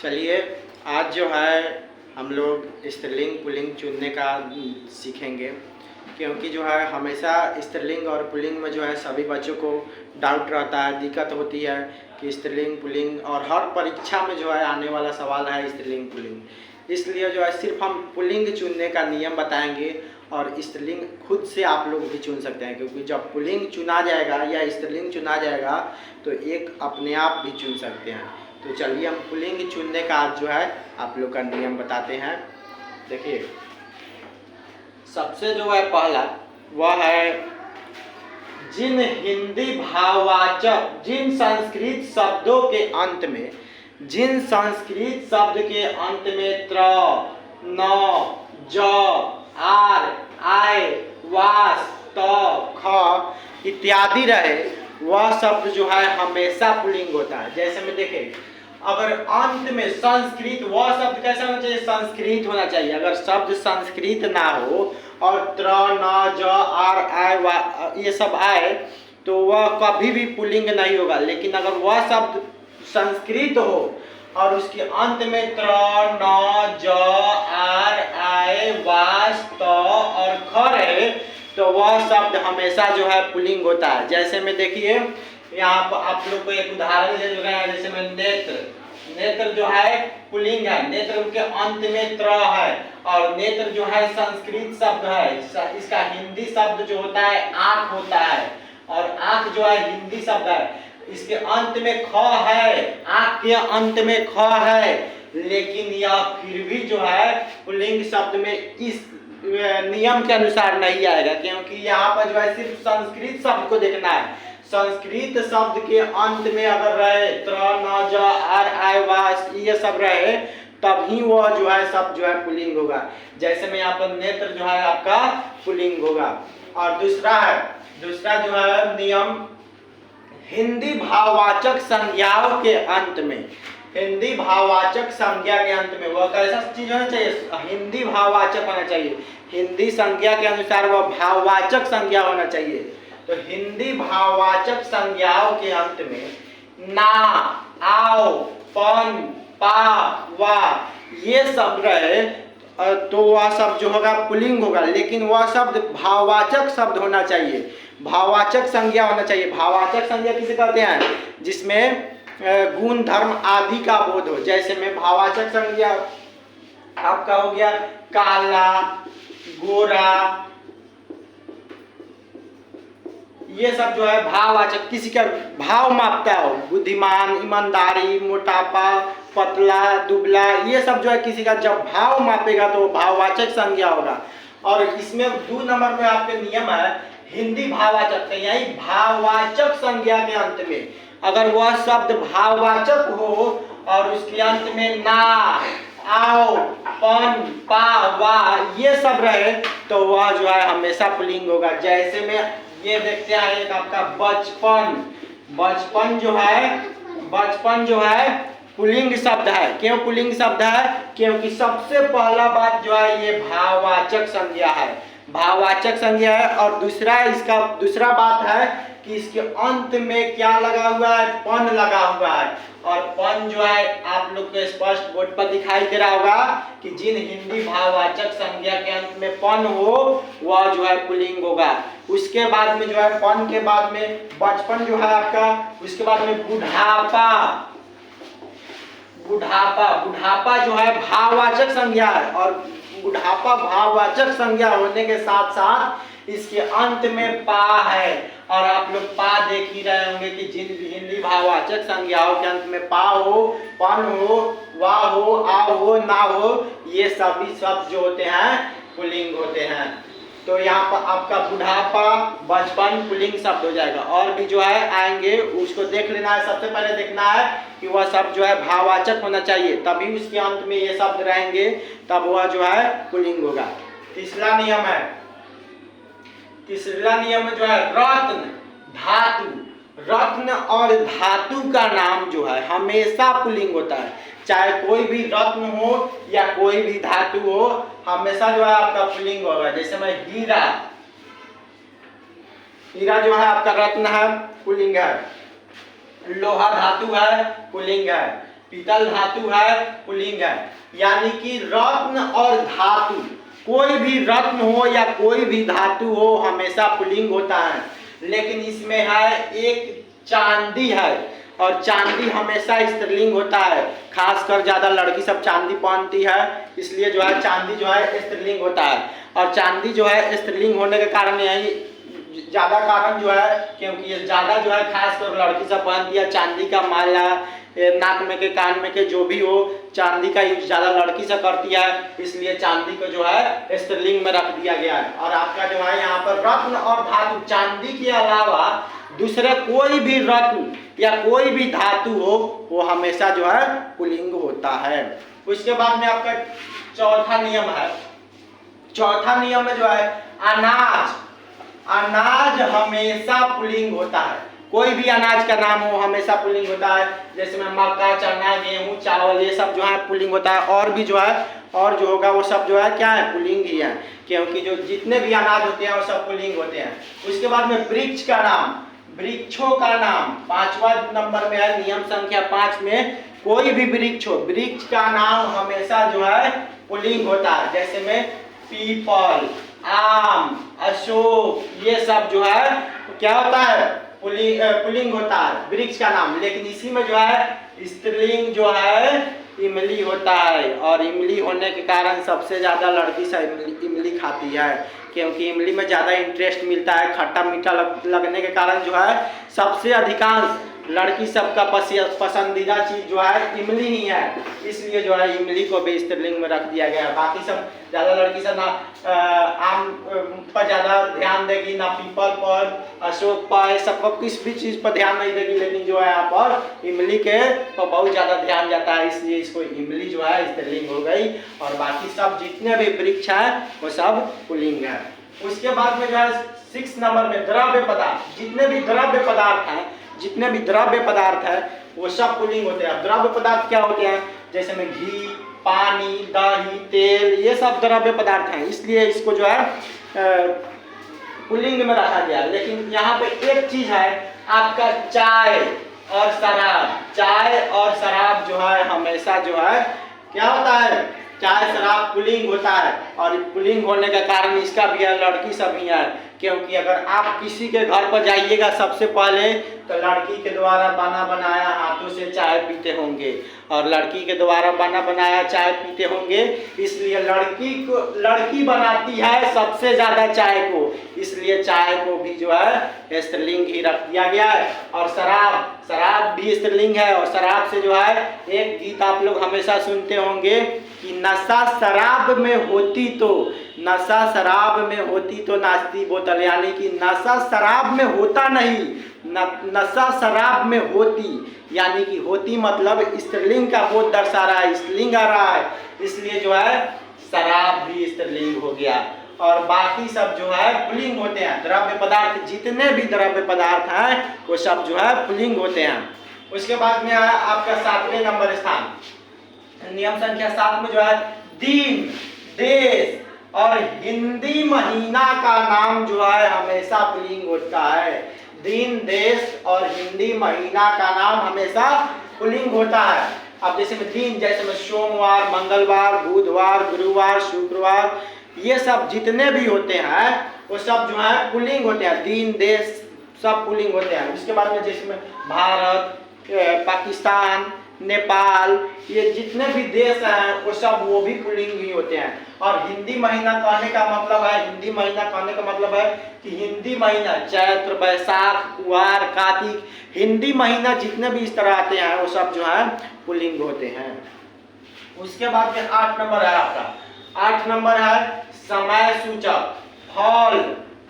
चलिए आज जो है हम लोग स्त्रीलिंग पुल्लिंग चुनने का सीखेंगे, क्योंकि जो है हमेशा स्त्रीलिंग और पुल्लिंग में जो है सभी बच्चों को डाउट रहता है, दिक्कत होती है कि स्त्रीलिंग पुल्लिंग, और हर परीक्षा में जो है आने वाला सवाल है स्त्रीलिंग पुल्लिंग। इसलिए जो है सिर्फ हम पुल्लिंग चुनने का नियम बताएंगे और स्त्रीलिंग खुद से आप लोग भी चुन सकते हैं, क्योंकि जब पुल्लिंग चुना जाएगा या स्त्रीलिंग चुना जाएगा तो एक अपने आप भी चुन सकते हैं। तो चलिए हम पुल्लिंग चुनने का आज जो है आप लोग का नियम बताते हैं। देखिए, सबसे जो है पहला वह है जिन हिंदी भाववाचक, जिन संस्कृत शब्दों के अंत में, जिन संस्कृत शब्द के अंत में त्र, न, ज, आर, आय, वास, त, ख इत्यादि रहे, वह शब्द जो है हमेशा पुल्लिंग होता है। जैसे में देखें, अगर अंत में संस्कृत, वह शब्द कैसा होना चाहिए? संस्कृत होना चाहिए। अगर शब्द संस्कृत ना हो और त्र, न, ज, आर, आय, ये सब आए तो वह कभी भी पुल्लिंग नहीं होगा। लेकिन अगर वह शब्द संस्कृत हो और उसके अंत में त्र, न, ज, आर, आय, वास, त और ख रहे तो वह शब्द हमेशा जो है पुल्लिंग होता है। जैसे में देखिए, यहाँ पर आप लोग को एक उदाहरण दे रहे हैं। जैसे में नेत्र, नेत्र जो है पुल्लिंग है, नेत्र के अंत में त्र है और नेत्र जो है संस्कृत शब्द है। इसका हिंदी शब्द जो होता है आंख होता है, और आंख जो है हिंदी शब्द है। इसके अंत में ख है, आंख के अंत में ख है, लेकिन यह फिर भी जो है पुल्लिंग शब्द में इस नियम के अनुसार नहीं आएगा, क्योंकि यहाँ पर जो है सिर्फ संस्कृत शब्द को देखना है। संस्कृत शब्द के अंत में अगर रहे त्र, न, ज, आर, आय, वास ये सब रहे तभी वह जो है सब जो है पुल्लिंग होगा। जैसे में यहाँ पर नेत्र जो है आपका पुल्लिंग होगा। और दूसरा जो है नियम, हिंदी भाववाचक संज्ञाओं के अंत में, हिंदी भाववाचक संज्ञा के अंत में वह कैसा चीज होना चाहिए? हिंदी भाववाचक होना चाहिए। हिंदी संज्ञा के अनुसार वह भाववाचक संज्ञा होना चाहिए। तो हिंदी भाववाचक संज्ञाओं के अंत में ना, आओ, पन, पा, वा ये सब रहे तो वह शब्द जो होगा पुल्लिंग होगा। लेकिन वह शब्द भाववाचक शब्द होना चाहिए, भाववाचक संज्ञा होना चाहिए। भाववाचक संज्ञा किसे कहते हैं? जिसमें गुण धर्म आदि का बोध हो। जैसे में भाववाचक संज्ञा आपका हो गया काला, गोरा, ये सब जो है भाववाचक, किसी का भाव मापता हो। बुद्धिमान, ईमानदारी, मोटापा, पतला, दुबला, ये सब जो है किसी का जब भाव मापेगा तो भाववाचक संज्ञा होगा। और इसमें 2 नंबर में आपके नियम है हिंदी भाववाचक, यही भाववाचक संज्ञा के अंत में अगर वह शब्द भाववाचक हो और उसके अंत में ना, आओ, पन, पा, वा ये सब रहे तो वह जो है हमेशा पुल्लिंग होगा। जैसे में ये देखते हैं एक आपका बचपन, बचपन जो है पुल्लिंग शब्द है। क्यों पुल्लिंग शब्द है? क्योंकि सबसे पहला बात जो है ये भाववाचक संज्ञा है, भाववाचक संज्ञा है। और दूसरा बात है कि इसके अंत में क्या लगा हुआ है? पन लगा हुआ है। और पन जो है आप लोग को स्पष्ट बोर्ड पर दिखाई दे रहा होगा कि जिन हिंदी भाववाचक संज्ञा के अंत में पन हो वह जो है पुल्लिंग होगा। उसके बाद में जो है पन के बाद में बचपन जो है आपका, उसके बाद में बुढ़ापा, बुढ़ापा जो है भाववाचक संज्ञा है। और बुढ़ापा भाववाचक संज्ञा होने के साथ साथ इसके अंत में पा है। और आप लोग पा देख ही रहे होंगे कि जिन हिंदी भाववाचक संज्ञाओं के अंत में पा हो, पन हो, वा हो, आ हो, ना हो, ये सभी शब्द जो होते हैं पुल्लिंग होते हैं। तो यहाँ पर आपका बुढ़ापा, बचपन पुल्लिंग शब्द हो जाएगा। और भी जो है आएंगे उसको देख लेना है। सबसे पहले देखना है कि वह शब्द जो है भाववाचक होना चाहिए, तभी उसके अंत में ये शब्द रहेंगे, तब वह जो है पुल्लिंग होगा। तीसरा नियम जो है रत्न, धातु, रत्न और धातु का नाम जो है हमेशा पुल्लिंग होता है। चाहे कोई भी रत्न हो या कोई भी धातु हो, हमेशा जो है आपका पुल्लिंग होगा। जैसे मैं हीरा, हीरा जो है आपका रत्न है, पुल्लिंग है। लोहा धातु है, पुल्लिंग है। पीतल धातु है पुल्लिंग है। यानी कि रत्न और धातु, कोई भी रत्न हो या कोई भी धातु हो हमेशा पुल्लिंग होता है। लेकिन इसमें है एक चांदी है और चांदी हमेशा स्त्रीलिंग होता है, खासकर ज्यादा लड़की सब चांदी पहनती है, इसलिए जो है चांदी जो है स्त्रीलिंग होता है। और चांदी जो है स्त्रीलिंग होने के कारण यही ज्यादा कारण जो है, क्योंकि ये ज्यादा जो है खासकर लड़की सब पहनती है चांदी का माला, नाक में के कान में के जो भी हो, चांदी का यूज ज्यादा लड़की से करती है, इसलिए चांदी को जो है स्त्रीलिंग में रख दिया गया है। और आपका जो है यहाँ पर रत्न और धातु, चांदी के अलावा दूसरे कोई भी रत्न या कोई भी धातु हो वो हमेशा जो है पुल्लिंग होता है। उसके बाद में आपका चौथा नियम है। चौथा नियम में जो है अनाज, अनाज हमेशा पुल्लिंग होता है। कोई भी अनाज का नाम हो हमेशा पुल्लिंग होता है, जैसे में मक्का, चना, गेहूं, चावल, ये सब जो है पुल्लिंग होता है। और भी जो है और जो होगा वो सब जो है क्या है, पुल्लिंग ही है, क्योंकि जो जितने भी अनाज होते हैं वो सब पुल्लिंग होते हैं। उसके बाद में वृक्ष का नाम, वृक्षों का नाम 5वां नंबर में है, नियम संख्या 5 में कोई भी वृक्ष हो, वृक्ष का नाम हमेशा जो है पुल्लिंग होता है। जैसे में पीपल, आम, अशोक, ये सब जो है क्या होता है, पुल्लिंग होता है वृक्ष का नाम। लेकिन इसी में जो है स्त्रीलिंग जो है इमली होता है, और इमली होने के कारण सबसे ज्यादा लड़की से इमली खाती है, क्योंकि इमली में ज़्यादा इंटरेस्ट मिलता है, खट्टा मीठा लगने के कारण जो है सबसे अधिकांश लड़की सबका पसंदीदा चीज़ जो है इमली ही है, इसलिए जो है इमली को भी स्त्रीलिंग में रख दिया गया है। बाकी सब ज़्यादा लड़की सब ना आम पर ज़्यादा ध्यान देगी, ना पीपल पर, अशोक पर, सबको किस भी चीज़ पर ध्यान नहीं देगी, लेकिन जो है यहाँ पर इमली के पर बहुत ज़्यादा ध्यान जाता है, इसलिए इसको इमली जो है स्त्रीलिंग हो गई। और बाकी सब जितने भी वृक्ष है वो सब पुल्लिंग है। उसके बाद में जो है 6 नंबर में द्रव्य पदार्थ, जितने भी द्रव्य पदार्थ हैं, जितने भी द्रव्य पदार्थ है वो सब पुल्लिंग होते हैं। द्रव्य पदार्थ क्या होते हैं, जैसे में घी, पानी, दही, तेल, ये सब द्रव्य पदार्थ हैं, इसलिए इसको जो है पुल्लिंग में रखा गया। लेकिन यहाँ पे एक चीज है, आपका चाय और शराब, चाय और शराब जो है हमेशा जो है क्या होता है, चाय शराब पुल्लिंग होता है। और पुल्लिंग होने का कारण इसका भी है, लड़की सब ही है, क्योंकि अगर आप किसी के घर पर जाइएगा सबसे पहले तो लड़की के द्वारा बना बनाया हाथों से चाय पीते होंगे, और लड़की के द्वारा बना बनाया चाय पीते होंगे, इसलिए लड़की बनाती है सबसे ज़्यादा चाय को, इसलिए चाय को भी जो है स्त्रीलिंग ही रख दिया गया है। और शराब भी स्त्रीलिंग है। और शराब से जो है एक गीत आप लोग हमेशा सुनते होंगे कि नशा शराब में होती तो, नशा शराब में होती तो नाचती बोतल, यानी कि नशा शराब में होता नहीं, नशा शराब में होती, यानी कि होती मतलब स्त्रीलिंग का बोध दर्शा रहा है, स्त्रीलिंग आ रहा है, इसलिए जो है शराब भी स्त्रीलिंग हो गया। और बाकी सब जो है पुल्लिंग होते हैं। द्रव्य पदार्थ, जितने भी द्रव्य पदार्थ हैं वो सब जो है पुल्लिंग होते हैं। उसके बाद में आया आपका 7वें नंबर स्थान, नियम संख्या 7 में जो है दिन, देश और हिंदी महीना का नाम जो है हमेशा पुल्लिंग होता है। दिन, देश और हिंदी महीना का नाम हमेशा पुल्लिंग होता है। अब जैसे में दिन, जैसे में सोमवार, मंगलवार, बुधवार, गुरुवार, शुक्रवार, ये सब जितने भी होते हैं वो सब जो है पुल्लिंग होते हैं। दिन, देश सब पुल्लिंग होते हैं। उसके बाद में जैसे में भारत, पाकिस्तान, नेपाल, ये जितने भी देश हैं वो सब वो भी पुल्लिंग ही होते हैं। और हिंदी महीना कहने का मतलब है, हिंदी महीना कहने का मतलब है कि हिंदी महीना चैत्र, बैसाख, कुआर, कार्तिक, हिंदी महीना जितने भी इस तरह आते हैं वो सब जो है पुल्लिंग होते हैं। उसके बाद में 8 नंबर है आपका, 8 नंबर है समय सूचक, फल,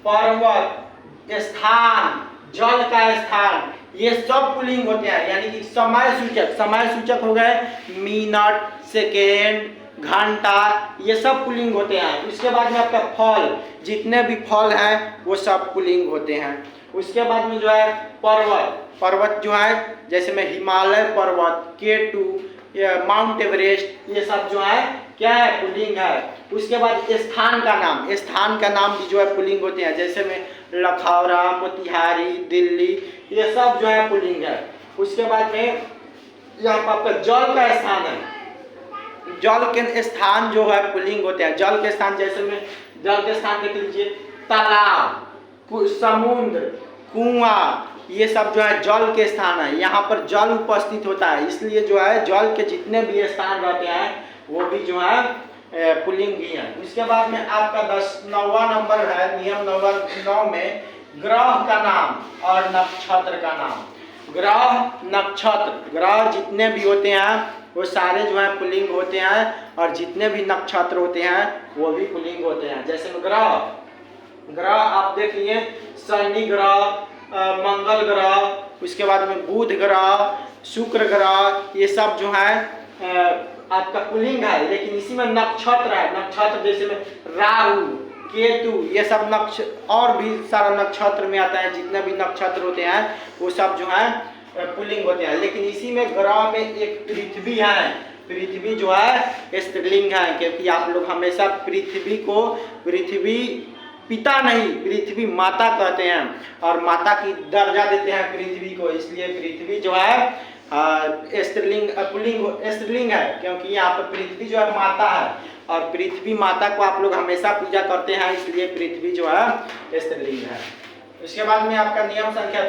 पर्वत, स्थान, जल का स्थान, ये सब पुल्लिंग होते हैं। यानी कि समय सूचक हो गए मिनट, सेकेंड, घंटा, ये सब पुल्लिंग होते हैं। उसके बाद में आपका फल, जितने भी फल हैं वो सब पुल्लिंग होते हैं। उसके बाद में जो है पर्वत जो है जैसे में हिमालय पर्वत, केटू, माउंट एवरेस्ट, ये सब जो है क्या है, पुल्लिंग है। उसके बाद स्थान का नाम भी जो है पुल्लिंग होते हैं, जैसे में लखौरा, मोतिहारी, दिल्ली, ये सब जो है पुल्लिंग है। उसके बाद में यहाँ पर आपका जल का स्थान है, जल के स्थान जो है पुल्लिंग होते हैं। जल के स्थान जैसे में जल के स्थान देख लीजिए, तालाब, समुद्र, कुआं, ये सब जो है जल के स्थान है। यहाँ पर जल उपस्थित होता है, इसलिए जो है जल के जितने भी स्थान रहते हैं वो भी जो है पुल्लिंग ही है। इसके बाद में आपका 9वां नंबर है, नियम नंबर 9 में ग्रह का नाम और नक्षत्र का नाम। ग्रह, नक्षत्र, ग्रह जितने भी होते हैं वो सारे जो है पुल्लिंग होते हैं, और जितने भी नक्षत्र होते हैं वो भी पुल्लिंग होते हैं। जैसे में ग्रह, ग्रह आप देख लिए, शनि ग्रह, मंगल ग्रह, उसके बाद में बुध ग्रह, शुक्र ग्रह, ये सब जो है आपका पुल्लिंग है। लेकिन इसी में नक्षत्र है, नक्षत्र जैसे में राहु, केतु, ये सब और भी सारा नक्षत्र में आता है। जितने भी नक्षत्र होते हैं वो सब जो है पुल्लिंग होते हैं। लेकिन इसी में ग्रह में एक पृथ्वी है, पृथ्वी जो है स्त्रीलिंग है, क्योंकि आप लोग हमेशा पृथ्वी को पृथ्वी पिता नहीं, पृथ्वी माता कहते हैं, और माता की दर्जा देते हैं पृथ्वी को, इसलिए पृथ्वी जो है स्त्रीलिंग, पुल्लिंग स्त्रीलिंग है, क्योंकि यहाँ पर पृथ्वी जो है माता है, और पृथ्वी माता को आप लोग हमेशा पूजा करते हैं, इसलिए पृथ्वी जो है स्त्रीलिंग है। उसके बाद में आपका नियम संख्या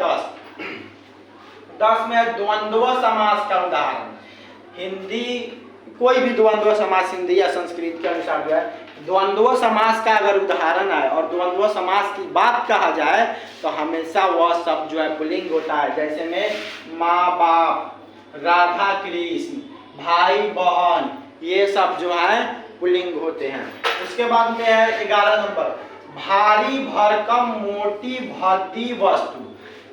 10 में द्वंद्व समास का उदाहरण। हिंदी, कोई भी द्वंद्व समास हिंदी या संस्कृत के अनुसार जो है द्वंद्व समास का अगर उदाहरण है और द्वंद्व समास की बात कहा जाए तो हमेशा वह शब्द जो है पुल्लिंग होता है। जैसे में माँ बाप, राधा कृष्ण, भाई बहन, ये सब जो है पुल्लिंग होते हैं। उसके बाद में है 11 नंबर, भारी भरकम मोटी भद्दी वस्तु।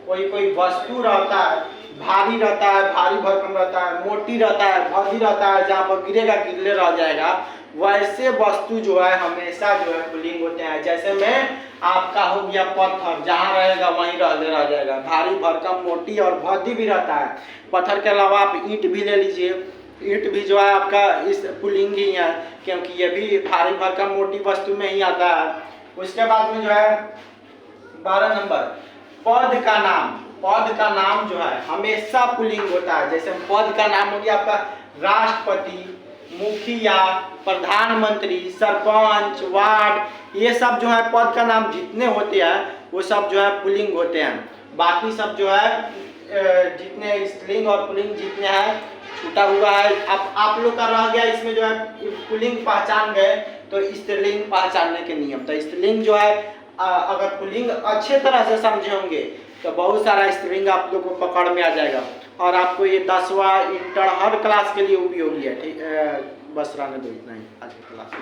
कोई वस्तु रहता है, भारी रहता है, भारी भरकम रहता है, मोटी रहता है, भद्दी रहता है, जहाँ पर गिरेगा गिरले रह जाएगा, वैसे वस्तु जो है हमेशा जो है पुल्लिंग होते हैं। जैसे में आपका हो गया पत्थर, जहाँ रहेगा वहीं रह जाएगा, भारी भरकम मोटी और भद्दी भी रहता है। पत्थर के अलावा आप ईंट भी ले लीजिए, ईंट भी जो है आपका इस पुल्लिंग ही है, क्योंकि ये भी भारी भरकम मोटी वस्तु में ही आता है। उसके बाद में जो है 12 नंबर, पद का नाम। पद का नाम जो है हमेशा पुल्लिंग होता है। जैसे पद का नाम हो गया आपका राष्ट्रपति, मुखिया, प्रधानमंत्री, सरपंच, वार्ड, ये सब जो है पद का नाम जितने होते हैं वो सब जो है पुल्लिंग होते हैं। बाकी सब जो है जितने स्त्रीलिंग और पुल्लिंग जितने हैं छूटा हुआ है। अब आप लोग का रह गया इसमें जो है पुल्लिंग पहचान गए तो स्त्रीलिंग पहचानने के नियम। तो स्त्रीलिंग जो है अगर पुल्लिंग अच्छे तरह से समझे होंगे तो बहुत सारा स्त्रीलिंग आप लोग को पकड़ में आ जाएगा, और आपको ये 10वां इंटर हर क्लास के लिए उपयोगी है। ठीक, बस रहने दो, इतना ही आज की क्लास।